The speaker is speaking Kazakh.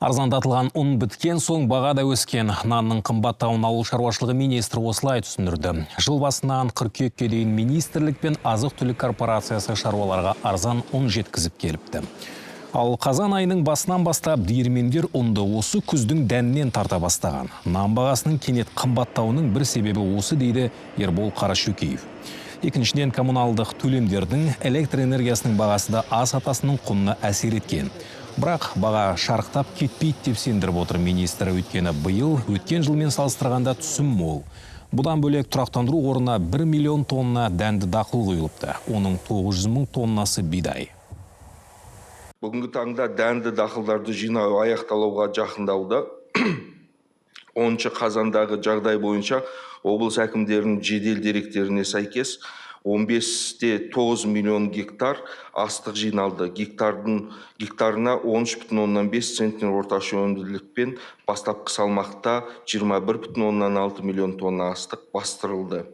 Арзандатылған ұн біткен соң бағада өскен. Нанның қымбаттауын ауыл шаруашылығы министрі осылай түсіндірді. Жыл басынан қыркүйекке дейін министрлік пен азық-түлік корпорациясы шаруаларға арзан ұн жеткізіп келіпті. Ал қазан айының басынан бастап диірмендер ұнды осы күздің дәнінен тарта бастаған. Нан бағасының кенет қымбаттауының бір себебі осы дейді Ербол Қарашөкеев. Екіншіден, коммуналдық төлемдердің электр энергиясының бағасы да ас атасының құнына әсер еткен. Бірақ баға шарықтап кетпейді деп сендіріп отыр министр. Өйткені биыл өткен жылмен салыстырғанда түсім мол. Бұдан бөлек тұрақтандыру қорына 1 миллион тонна дәнді дақыл құйылыпты. Оның 900 мың тоннасы бидай. Бүгінгі таңда дәнді дақылдарды жинау аяқталуға жақындауда. 10 қазандағы жағдай бойынша облыс әкімдерінің жедел деректеріне сәйкес 15-те 9 миллион гектар астық жиналды. Гектарына 13,5 центнер орташа өнімділікпен бастапқы салмақта 21,6 миллион тонна астық бастырылды.